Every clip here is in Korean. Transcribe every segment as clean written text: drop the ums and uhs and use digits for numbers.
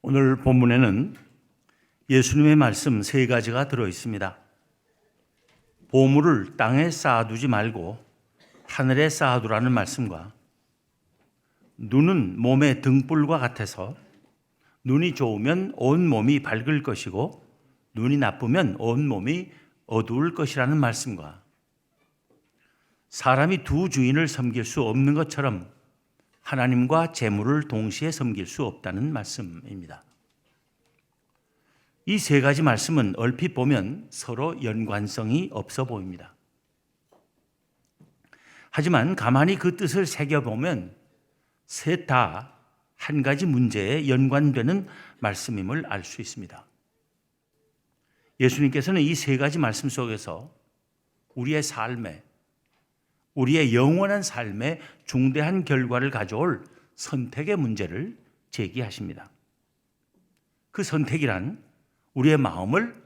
오늘 본문에는 예수님의 말씀 세 가지가 들어 있습니다. 보물을 땅에 쌓아두지 말고 하늘에 쌓아두라는 말씀과 눈은 몸의 등불과 같아서 눈이 좋으면 온 몸이 밝을 것이고 눈이 나쁘면 온 몸이 어두울 것이라는 말씀과 사람이 두 주인을 섬길 수 없는 것처럼 하나님과 재물을 동시에 섬길 수 없다는 말씀입니다. 이 세 가지 말씀은 얼핏 보면 서로 연관성이 없어 보입니다. 하지만 가만히 그 뜻을 새겨보면 셋 다 한 가지 문제에 연관되는 말씀임을 알 수 있습니다. 예수님께서는 이 세 가지 말씀 속에서 우리의 삶에, 우리의 영원한 삶에 중대한 결과를 가져올 선택의 문제를 제기하십니다. 그 선택이란 우리의 마음을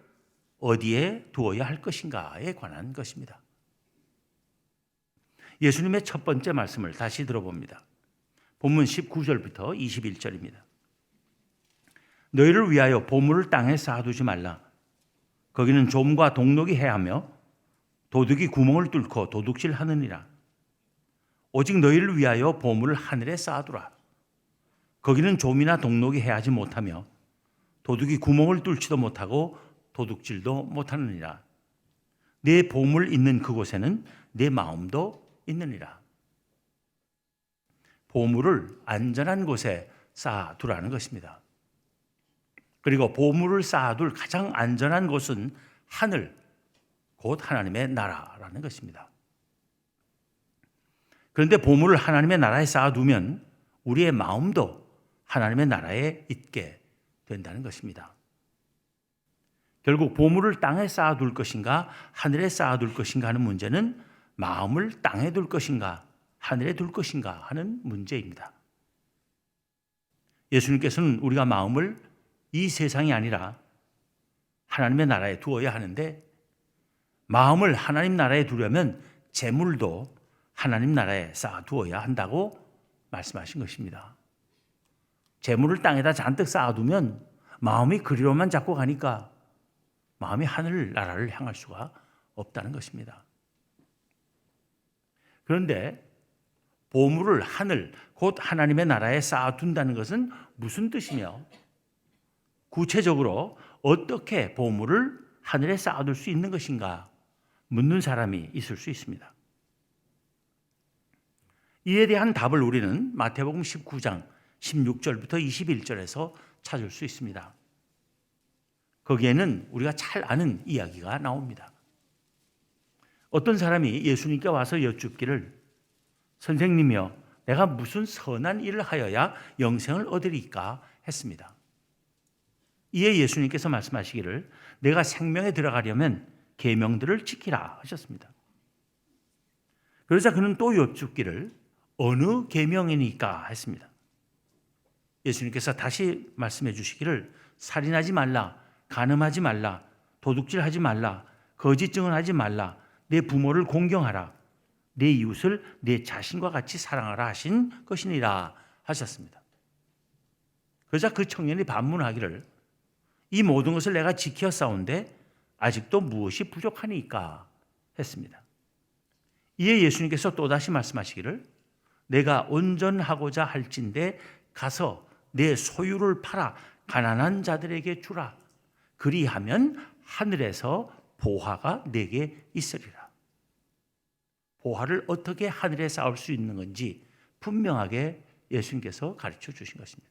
어디에 두어야 할 것인가에 관한 것입니다. 예수님의 첫 번째 말씀을 다시 들어봅니다. 본문 19절부터 21절입니다. 너희를 위하여 보물을 땅에 쌓아두지 말라. 거기는 좀과 동록이 해하며 도둑이 구멍을 뚫고 도둑질하느니라. 오직 너희를 위하여 보물을 하늘에 쌓아두라. 거기는 좀이나 동록이 해하지 못하며 도둑이 구멍을 뚫지도 못하고 도둑질도 못하느니라. 내 보물 있는 그곳에는 내 마음도 있느니라. 보물을 안전한 곳에 쌓아두라는 것입니다. 그리고 보물을 쌓아둘 가장 안전한 곳은 하늘, 곧 하나님의 나라라는 것입니다. 그런데 보물을 하나님의 나라에 쌓아두면 우리의 마음도 하나님의 나라에 있게 된다는 것입니다. 결국 보물을 땅에 쌓아둘 것인가 하늘에 쌓아둘 것인가 하는 문제는 마음을 땅에 둘 것인가 하늘에 둘 것인가 하는 문제입니다. 예수님께서는 우리가 마음을 이 세상이 아니라 하나님의 나라에 두어야 하는데 마음을 하나님 나라에 두려면 재물도 하나님 나라에 쌓아두어야 한다고 말씀하신 것입니다. 재물을 땅에다 잔뜩 쌓아두면 마음이 그리로만 잡고 가니까 마음이 하늘 나라를 향할 수가 없다는 것입니다. 그런데 보물을 하늘, 곧 하나님의 나라에 쌓아둔다는 것은 무슨 뜻이며 구체적으로 어떻게 보물을 하늘에 쌓아둘 수 있는 것인가 묻는 사람이 있을 수 있습니다. 이에 대한 답을 우리는 마태복음 19장 16절부터 21절에서 찾을 수 있습니다. 거기에는 우리가 잘 아는 이야기가 나옵니다. 어떤 사람이 예수님께 와서 여쭙기를 선생님이여 내가 무슨 선한 일을 하여야 영생을 얻으리까 했습니다. 이에 예수님께서 말씀하시기를 내가 생명에 들어가려면 계명들을 지키라 하셨습니다. 그러자 그는 또 여쭙기를 어느 계명이니까 했습니다. 예수님께서 다시 말씀해 주시기를 살인하지 말라, 간음하지 말라, 도둑질하지 말라, 거짓 증언하지 말라, 내 부모를 공경하라, 내 이웃을 내 자신과 같이 사랑하라 하신 것이니라 하셨습니다. 그러자 그 청년이 반문하기를 이 모든 것을 내가 지켰사온데 아직도 무엇이 부족하니까 했습니다. 이에 예수님께서 또다시 말씀하시기를 내가 온전하고자 할진대 가서 내 소유를 팔아 가난한 자들에게 주라. 그리하면 하늘에서 보화가 내게 있으리라. 보화를 어떻게 하늘에 쌓을 수 있는 건지 분명하게 예수님께서 가르쳐 주신 것입니다.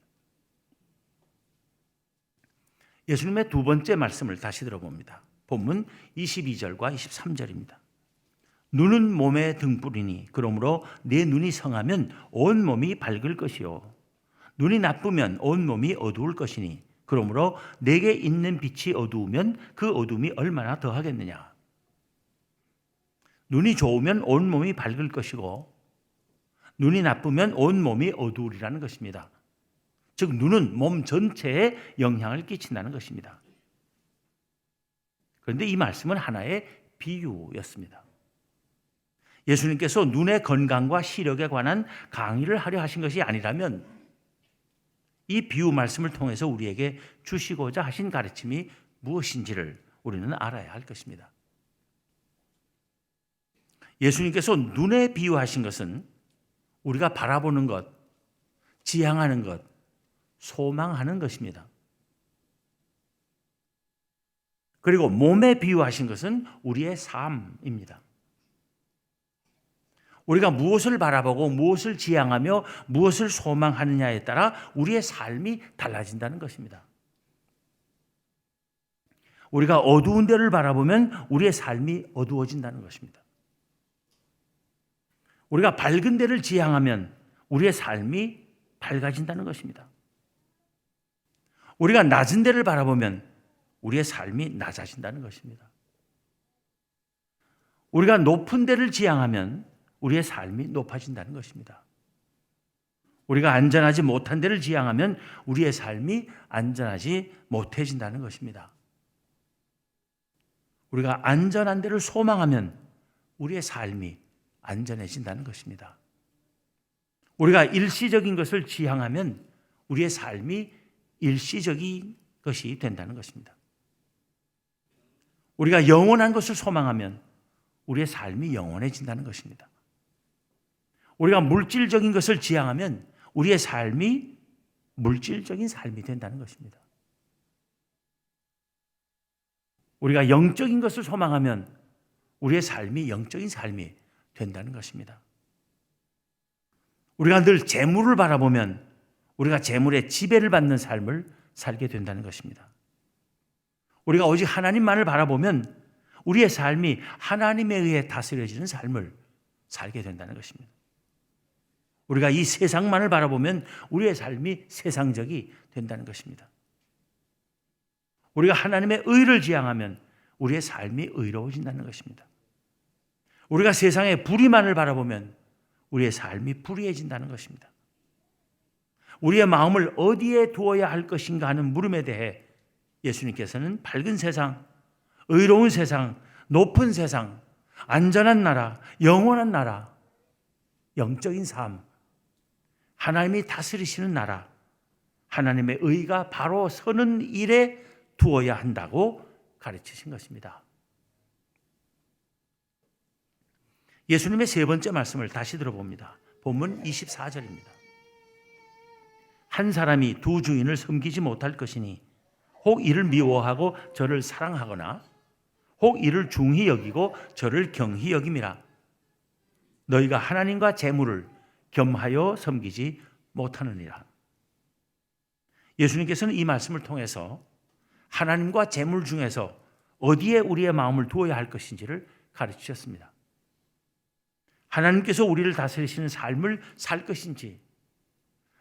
예수님의 두 번째 말씀을 다시 들어봅니다. 본문 22절과 23절입니다. 눈은 몸의 등불이니 그러므로 내 눈이 성하면 온 몸이 밝을 것이요 눈이 나쁘면 온 몸이 어두울 것이니 그러므로 내게 있는 빛이 어두우면 그 어둠이 얼마나 더하겠느냐. 눈이 좋으면 온 몸이 밝을 것이고 눈이 나쁘면 온 몸이 어두우리라는 것입니다. 즉 눈은 몸 전체에 영향을 끼친다는 것입니다. 그런데 이 말씀은 하나의 비유였습니다. 예수님께서 눈의 건강과 시력에 관한 강의를 하려 하신 것이 아니라면 이 비유 말씀을 통해서 우리에게 주시고자 하신 가르침이 무엇인지를 우리는 알아야 할 것입니다. 예수님께서 눈에 비유하신 것은 우리가 바라보는 것, 지향하는 것, 소망하는 것입니다. 그리고 몸에 비유하신 것은 우리의 삶입니다. 우리가 무엇을 바라보고 무엇을 지향하며 무엇을 소망하느냐에 따라 우리의 삶이 달라진다는 것입니다. 우리가 어두운 데를 바라보면 우리의 삶이 어두워진다는 것입니다. 우리가 밝은 데를 지향하면 우리의 삶이 밝아진다는 것입니다. 우리가 낮은 데를 바라보면 우리의 삶이 낮아진다는 것입니다. 우리가 높은 데를 지향하면 우리의 삶이 높아진다는 것입니다. 우리가 안전하지 못한 데를 지향하면 우리의 삶이 안전하지 못해진다는 것입니다. 우리가 안전한 데를 소망하면 우리의 삶이 안전해진다는 것입니다. 우리가 일시적인 것을 지향하면 우리의 삶이 일시적인 것이 된다는 것입니다. 우리가 영원한 것을 소망하면 우리의 삶이 영원해진다는 것입니다. 우리가 물질적인 것을 지향하면 우리의 삶이 물질적인 삶이 된다는 것입니다. 우리가 영적인 것을 소망하면 우리의 삶이 영적인 삶이 된다는 것입니다. 우리가 늘 재물을 바라보면 우리가 재물의 지배를 받는 삶을 살게 된다는 것입니다. 우리가 오직 하나님만을 바라보면 우리의 삶이 하나님에 의해 다스려지는 삶을 살게 된다는 것입니다. 우리가 이 세상만을 바라보면 우리의 삶이 세상적이 된다는 것입니다. 우리가 하나님의 의를 지향하면 우리의 삶이 의로워진다는 것입니다. 우리가 세상의 불의만을 바라보면 우리의 삶이 불의해진다는 것입니다. 우리의 마음을 어디에 두어야 할 것인가 하는 물음에 대해 예수님께서는 밝은 세상, 의로운 세상, 높은 세상, 안전한 나라, 영원한 나라, 영적인 삶, 하나님이 다스리시는 나라, 하나님의 의가 바로 서는 일에 두어야 한다고 가르치신 것입니다. 예수님의 세 번째 말씀을 다시 들어봅니다. 본문 24절입니다. 한 사람이 두 주인을 섬기지 못할 것이니 혹 이를 미워하고 저를 사랑하거나 혹 이를 중히 여기고 저를 경히 여김이라. 너희가 하나님과 재물을 겸하여 섬기지 못하느니라. 예수님께서는 이 말씀을 통해서 하나님과 재물 중에서 어디에 우리의 마음을 두어야 할 것인지를 가르치셨습니다. 하나님께서 우리를 다스리시는 삶을 살 것인지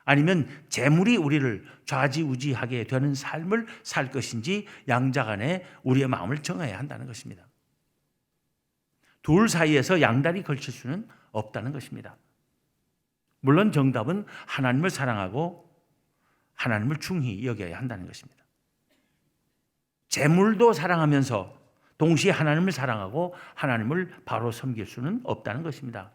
아니면 재물이 우리를 좌지우지하게 되는 삶을 살 것인지 양자 간에 우리의 마음을 정해야 한다는 것입니다. 둘 사이에서 양다리 걸칠 수는 없다는 것입니다. 물론 정답은 하나님을 사랑하고 하나님을 중히 여겨야 한다는 것입니다. 재물도 사랑하면서 동시에 하나님을 사랑하고 하나님을 바로 섬길 수는 없다는 것입니다.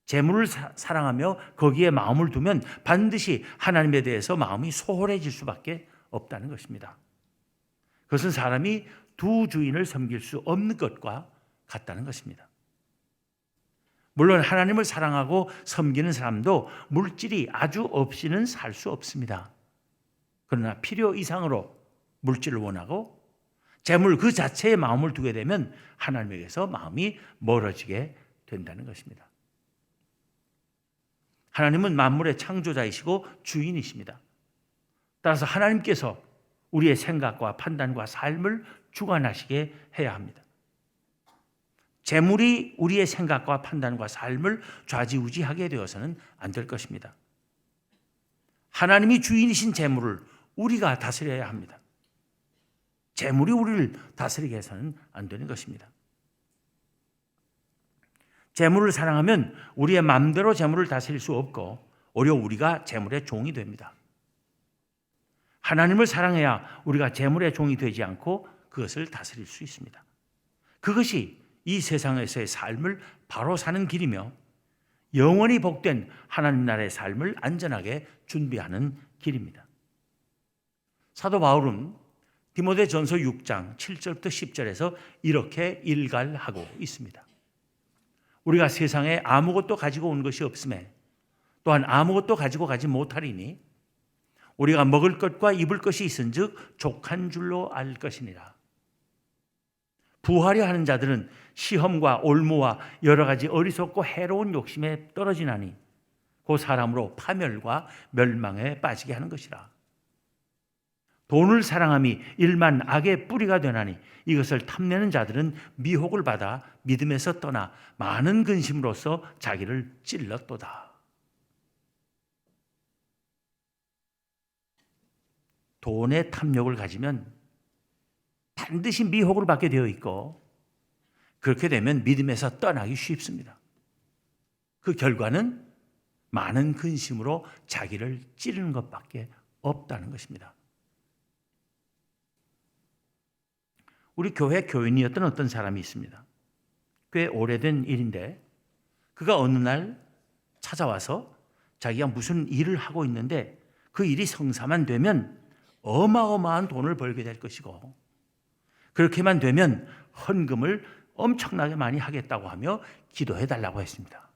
재물을 사랑하며 거기에 마음을 두면 반드시 하나님에 대해서 마음이 소홀해질 수밖에 없다는 것입니다. 그것은 사람이 두 주인을 섬길 수 없는 것과 같다는 것입니다. 물론 하나님을 사랑하고 섬기는 사람도 물질이 아주 없이는 살 수 없습니다. 그러나 필요 이상으로 물질을 원하고 재물 그 자체에 마음을 두게 되면 하나님에게서 마음이 멀어지게 된다는 것입니다. 하나님은 만물의 창조자이시고 주인이십니다. 따라서 하나님께서 우리의 생각과 판단과 삶을 주관하시게 해야 합니다. 재물이 우리의 생각과 판단과 삶을 좌지우지하게 되어서는 안 될 것입니다. 하나님이 주인이신 재물을 우리가 다스려야 합니다. 재물이 우리를 다스리게 해서는 안 되는 것입니다. 재물을 사랑하면 우리의 마음대로 재물을 다스릴 수 없고 오히려 우리가 재물의 종이 됩니다. 하나님을 사랑해야 우리가 재물의 종이 되지 않고 그것을 다스릴 수 있습니다. 그것이 이 세상에서의 삶을 바로 사는 길이며 영원히 복된 하나님 나라의 삶을 안전하게 준비하는 길입니다. 사도 바울은 디모데전서 6장 7절부터 10절에서 이렇게 일갈하고 있습니다. 우리가 세상에 아무것도 가지고 온 것이 없음에 또한 아무것도 가지고 가지 못하리니 우리가 먹을 것과 입을 것이 있은즉 족한 줄로 알 것이니라. 부하려 하는 자들은 시험과 올무와 여러 가지 어리석고 해로운 욕심에 떨어지나니 그 사람으로 파멸과 멸망에 빠지게 하는 것이라. 돈을 사랑함이 일만 악의 뿌리가 되나니 이것을 탐내는 자들은 미혹을 받아 믿음에서 떠나 많은 근심으로써 자기를 찔렀도다. 돈의 탐욕을 가지면 반드시 미혹을 받게 되어 있고 그렇게 되면 믿음에서 떠나기 쉽습니다. 그 결과는 많은 근심으로 자기를 찌르는 것밖에 없다는 것입니다. 우리 교회 교인이었던 어떤 사람이 있습니다. 꽤 오래된 일인데 그가 어느 날 찾아와서 자기가 무슨 일을 하고 있는데 그 일이 성사만 되면 어마어마한 돈을 벌게 될 것이고 그렇게만 되면 헌금을 엄청나게 많이 하겠다고 하며 기도해 달라고 했습니다.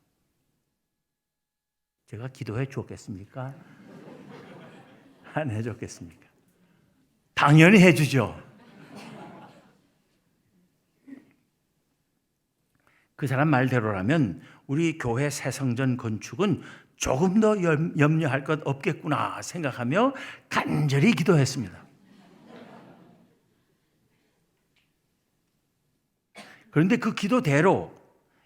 제가 기도해 주었겠습니까? 안 해줬겠습니까? 당연히 해주죠. 그 사람 말대로라면 우리 교회 새성전 건축은 조금 더 염려할 것 없겠구나 생각하며 간절히 기도했습니다. 그런데 그 기도대로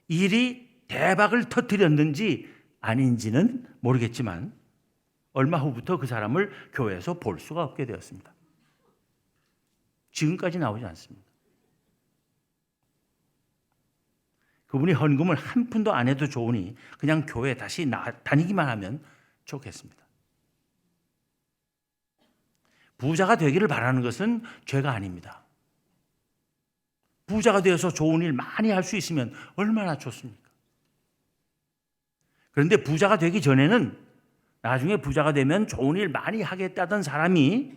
일이 대박을 터뜨렸는지 아닌지는 모르겠지만 얼마 후부터 그 사람을 교회에서 볼 수가 없게 되었습니다. 지금까지 나오지 않습니다. 그분이 헌금을 한 푼도 안 해도 좋으니 그냥 교회에 다시 다니기만 하면 좋겠습니다. 부자가 되기를 바라는 것은 죄가 아닙니다. 부자가 되어서 좋은 일 많이 할 수 있으면 얼마나 좋습니까? 그런데 부자가 되기 전에는 나중에 부자가 되면 좋은 일 많이 하겠다던 사람이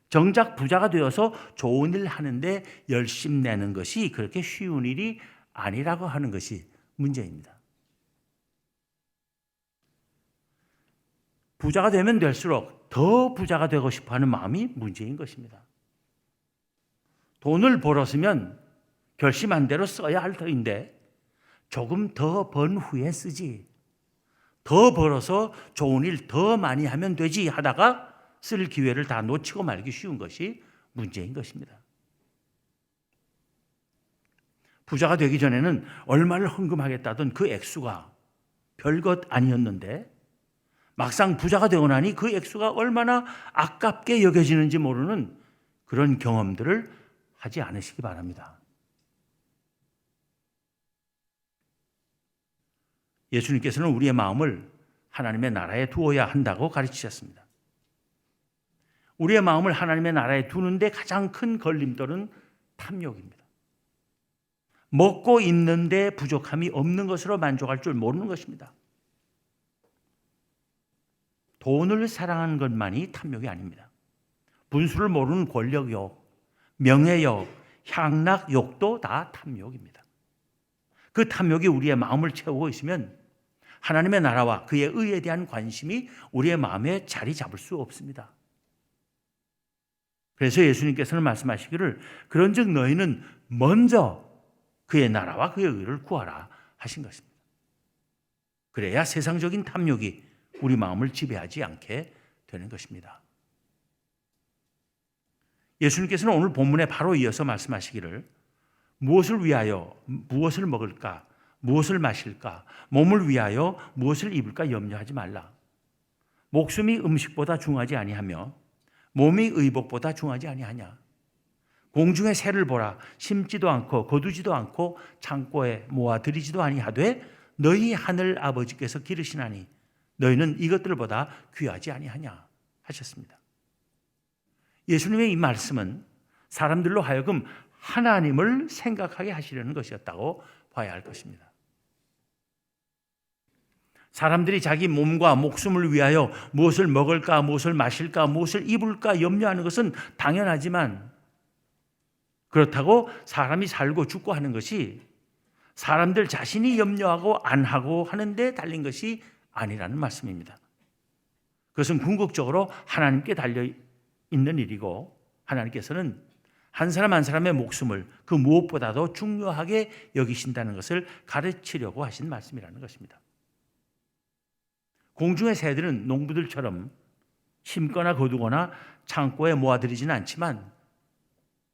정작 부자가 되어서 좋은 일 하는데 열심 내는 것이 그렇게 쉬운 일이 아니라고 하는 것이 문제입니다. 부자가 되면 될수록 더 부자가 되고 싶어하는 마음이 문제인 것입니다. 돈을 벌었으면 결심한 대로 써야 할 터인데 조금 더 번 후에 쓰지. 더 벌어서 좋은 일 더 많이 하면 되지 하다가 쓸 기회를 다 놓치고 말기 쉬운 것이 문제인 것입니다. 부자가 되기 전에는 얼마를 헌금하겠다던 그 액수가 별것 아니었는데 막상 부자가 되고 나니 그 액수가 얼마나 아깝게 여겨지는지 모르는 그런 경험들을 하지 않으시기 바랍니다. 예수님께서는 우리의 마음을 하나님의 나라에 두어야 한다고 가르치셨습니다. 우리의 마음을 하나님의 나라에 두는데 가장 큰 걸림돌은 탐욕입니다. 먹고 입는데 부족함이 없는 것으로 만족할 줄 모르는 것입니다. 돈을 사랑하는 것만이 탐욕이 아닙니다. 분수를 모르는 권력욕, 명예욕, 향락욕도 다 탐욕입니다. 그 탐욕이 우리의 마음을 채우고 있으면 하나님의 나라와 그의 의에 대한 관심이 우리의 마음에 자리 잡을 수 없습니다. 그래서 예수님께서는 말씀하시기를 그런즉 너희는 먼저 그의 나라와 그의 의를 구하라 하신 것입니다. 그래야 세상적인 탐욕이 우리 마음을 지배하지 않게 되는 것입니다. 예수님께서는 오늘 본문에 바로 이어서 말씀하시기를 무엇을 위하여 무엇을 먹을까, 무엇을 마실까, 몸을 위하여 무엇을 입을까 염려하지 말라. 목숨이 음식보다 중하지 아니하며 몸이 의복보다 중하지 아니하냐. 공중의 새를 보라. 심지도 않고 거두지도 않고 창고에 모아들이지도 아니하되 너희 하늘 아버지께서 기르시나니 너희는 이것들보다 귀하지 아니하냐 하셨습니다. 예수님의 이 말씀은 사람들로 하여금 하나님을 생각하게 하시려는 것이었다고 봐야 할 것입니다. 사람들이 자기 몸과 목숨을 위하여 무엇을 먹을까, 무엇을 마실까, 무엇을 입을까 염려하는 것은 당연하지만 그렇다고 사람이 살고 죽고 하는 것이 사람들 자신이 염려하고 안 하고 하는 데 달린 것이 아니라는 말씀입니다. 그것은 궁극적으로 하나님께 달려 있는 일이고 하나님께서는 한 사람 한 사람의 목숨을 그 무엇보다도 중요하게 여기신다는 것을 가르치려고 하신 말씀이라는 것입니다. 공중의 새들은 농부들처럼 심거나 거두거나 창고에 모아들이지는 않지만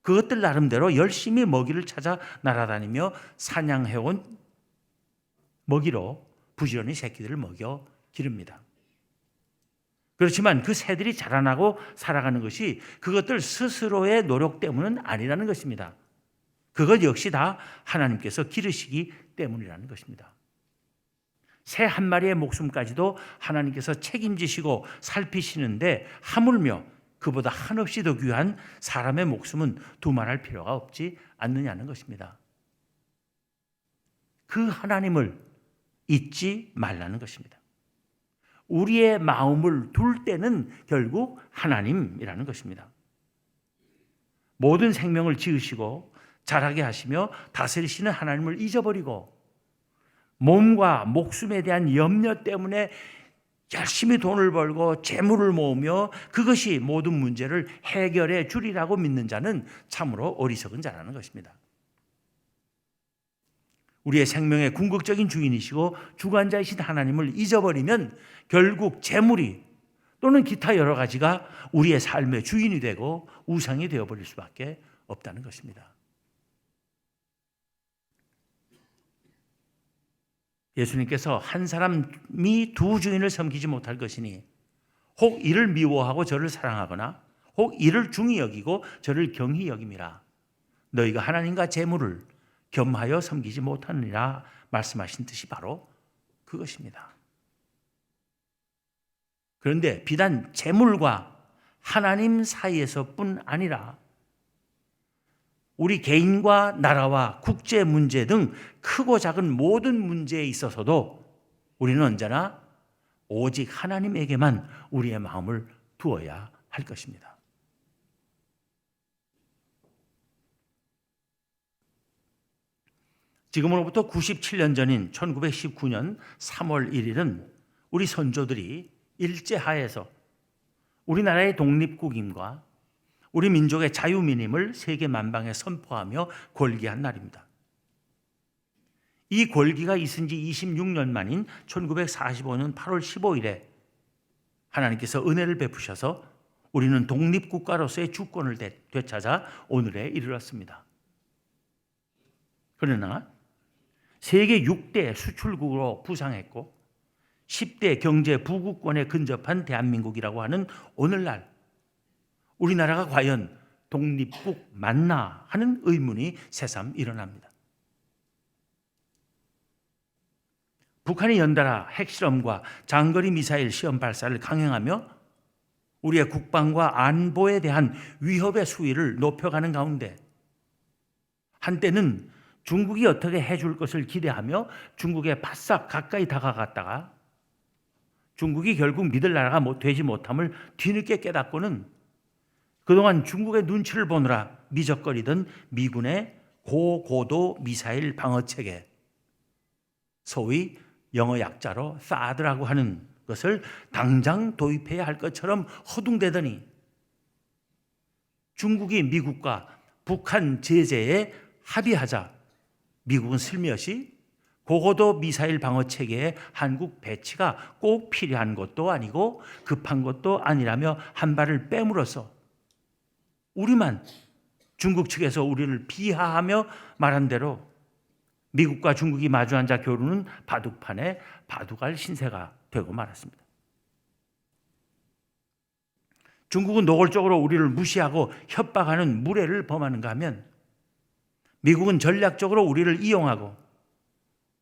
그것들 나름대로 열심히 먹이를 찾아 날아다니며 사냥해온 먹이로 부지런히 새끼들을 먹여 기릅니다. 그렇지만 그 새들이 자라나고 살아가는 것이 그것들 스스로의 노력 때문은 아니라는 것입니다. 그것 역시 다 하나님께서 기르시기 때문이라는 것입니다. 새 한 마리의 목숨까지도 하나님께서 책임지시고 살피시는데 하물며 그보다 한없이 더 귀한 사람의 목숨은 두말할 필요가 없지 않느냐는 것입니다. 그 하나님을 잊지 말라는 것입니다. 우리의 마음을 둘 때는 결국 하나님이라는 것입니다. 모든 생명을 지으시고 자라게 하시며 다스리시는 하나님을 잊어버리고 몸과 목숨에 대한 염려 때문에 열심히 돈을 벌고 재물을 모으며 그것이 모든 문제를 해결해 주리라고 믿는 자는 참으로 어리석은 자라는 것입니다. 우리의 생명의 궁극적인 주인이시고 주관자이신 하나님을 잊어버리면 결국 재물이 또는 기타 여러 가지가 우리의 삶의 주인이 되고 우상이 되어버릴 수밖에 없다는 것입니다. 예수님께서 한 사람이 두 주인을 섬기지 못할 것이니 혹 이를 미워하고 저를 사랑하거나 혹 이를 중히 여기고 저를 경히 여김이라. 너희가 하나님과 재물을 겸하여 섬기지 못하느니라 말씀하신 뜻이 바로 그것입니다. 그런데 비단 재물과 하나님 사이에서뿐 아니라 우리 개인과 나라와 국제 문제 등 크고 작은 모든 문제에 있어서도 우리는 언제나 오직 하나님에게만 우리의 마음을 두어야 할 것입니다. 지금으로부터 97년 전인 1919년 3월 1일은 우리 선조들이 일제하에서 우리나라의 독립국임과 우리 민족의 자유민임을 세계 만방에 선포하며 골기한 날입니다. 이 골기가 있은 지 26년 만인 1945년 8월 15일에 하나님께서 은혜를 베푸셔서 우리는 독립국가로서의 주권을 되찾아 오늘에 이르렀습니다. 그러나 세계 6대 수출국으로 부상했고 10대 경제 부국권에 근접한 대한민국이라고 하는 오늘날 우리나라가 과연 독립국 맞나 하는 의문이 새삼 일어납니다. 북한이 연달아 핵실험과 장거리 미사일 시험 발사를 강행하며 우리의 국방과 안보에 대한 위협의 수위를 높여가는 가운데 한때는 중국이 어떻게 해줄 것을 기대하며 중국에 바싹 가까이 다가갔다가 중국이 결국 믿을 나라가 되지 못함을 뒤늦게 깨닫고는 그동안 중국의 눈치를 보느라 미적거리던 미군의 고고도 미사일 방어체계, 소위 영어 약자로 사드라고 하는 것을 당장 도입해야 할 것처럼 허둥대더니 중국이 미국과 북한 제재에 합의하자 미국은 슬며시 고고도 미사일 방어체계의 한국 배치가 꼭 필요한 것도 아니고 급한 것도 아니라며 한 발을 빼물어서 우리만 중국 측에서 우리를 비하하며 말한 대로 미국과 중국이 마주 앉아 겨루는 바둑판에 바둑알 신세가 되고 말았습니다. 중국은 노골적으로 우리를 무시하고 협박하는 무례를 범하는가 하면 미국은 전략적으로 우리를 이용하고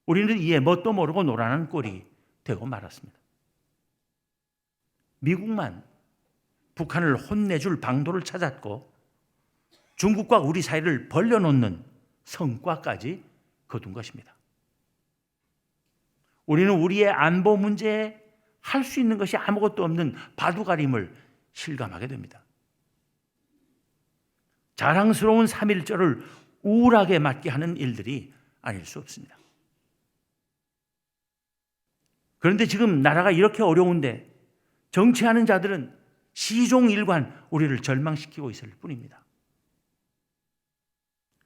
우리는 이에 뭣도 모르고 놀아나는 꼴이 되고 말았습니다. 미국만 북한을 혼내줄 방도를 찾았고 중국과 우리 사이를 벌려놓는 성과까지 거둔 것입니다. 우리는 우리의 안보 문제에 할 수 있는 것이 아무것도 없는 바둑알임을 실감하게 됩니다. 자랑스러운 3.1절을 우울하게 맞게 하는 일들이 아닐 수 없습니다. 그런데 지금 나라가 이렇게 어려운데 정치하는 자들은 시종일관 우리를 절망시키고 있을 뿐입니다.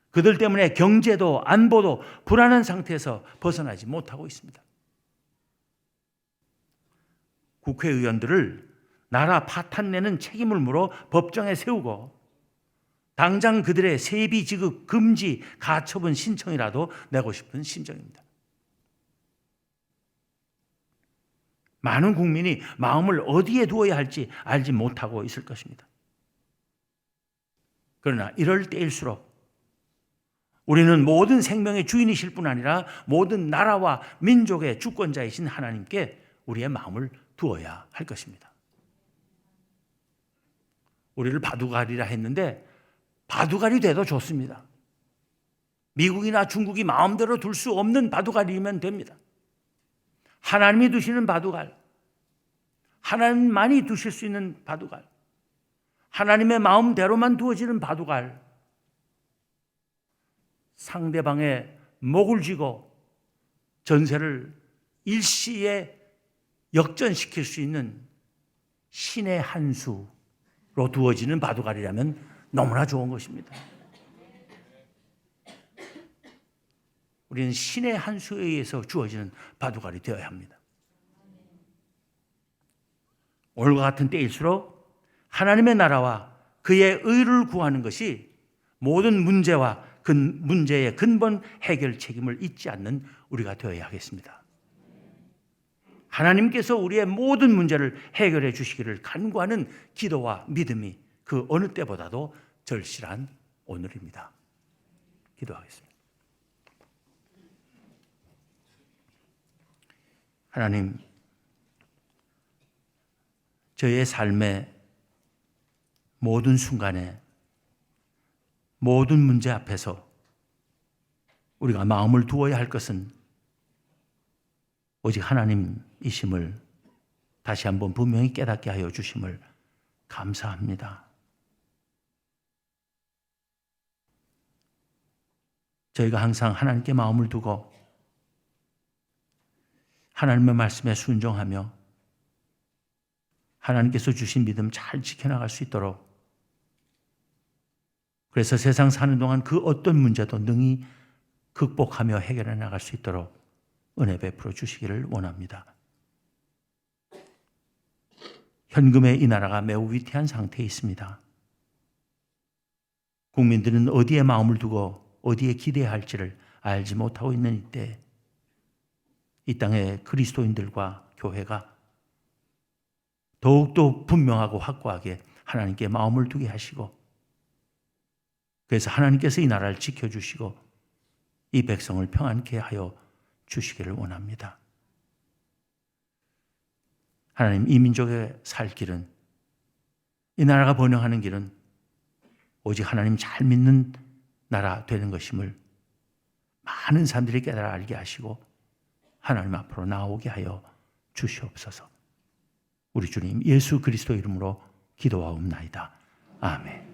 그들 때문에 경제도 안보도 불안한 상태에서 벗어나지 못하고 있습니다. 국회의원들을 나라 파탄내는 책임을 물어 법정에 세우고 당장 그들의 세비 지급 금지 가처분 신청이라도 내고 싶은 심정입니다. 많은 국민이 마음을 어디에 두어야 할지 알지 못하고 있을 것입니다. 그러나 이럴 때일수록 우리는 모든 생명의 주인이실 뿐 아니라 모든 나라와 민족의 주권자이신 하나님께 우리의 마음을 두어야 할 것입니다. 우리를 바둑알이라 했는데 바둑알이 돼도 좋습니다. 미국이나 중국이 마음대로 둘 수 없는 바둑알이면 됩니다. 하나님이 두시는 바둑알, 하나님만이 두실 수 있는 바둑알, 하나님의 마음대로만 두어지는 바둑알, 상대방의 목을 쥐고 전세를 일시에 역전시킬 수 있는 신의 한 수로 두어지는 바둑알이라면 너무나 좋은 것입니다. 우리는 신의 한 수에 의해서 주어지는 바둑알이 되어야 합니다. 오늘과 같은 때일수록 하나님의 나라와 그의 의를 구하는 것이 모든 문제와 그 문제의 근본 해결 책임을 잊지 않는 우리가 되어야 하겠습니다. 하나님께서 우리의 모든 문제를 해결해 주시기를 간구하는 기도와 믿음이 그 어느 때보다도 절실한 오늘입니다. 기도하겠습니다. 하나님, 저의 삶의 모든 순간에 모든 문제 앞에서 우리가 마음을 두어야 할 것은 오직 하나님이심을 다시 한번 분명히 깨닫게 하여 주심을 감사합니다. 저희가 항상 하나님께 마음을 두고 하나님의 말씀에 순종하며 하나님께서 주신 믿음 잘 지켜나갈 수 있도록, 그래서 세상 사는 동안 그 어떤 문제도 능히 극복하며 해결해 나갈 수 있도록 은혜 베풀어 주시기를 원합니다. 현금의 이 나라가 매우 위태한 상태에 있습니다. 국민들은 어디에 마음을 두고 어디에 기대해야 할지를 알지 못하고 있는 이때, 이 땅의 그리스도인들과 교회가 더욱더 분명하고 확고하게 하나님께 마음을 두게 하시고, 그래서 하나님께서 이 나라를 지켜주시고 이 백성을 평안케 하여 주시기를 원합니다. 하나님, 이 민족의 살 길은, 이 나라가 번영하는 길은 오직 하나님 잘 믿는 나라 되는 것임을 많은 사람들이 깨달아 알게 하시고 하나님 앞으로 나오게 하여 주시옵소서. 우리 주님 예수 그리스도 이름으로 기도하옵나이다. 아멘.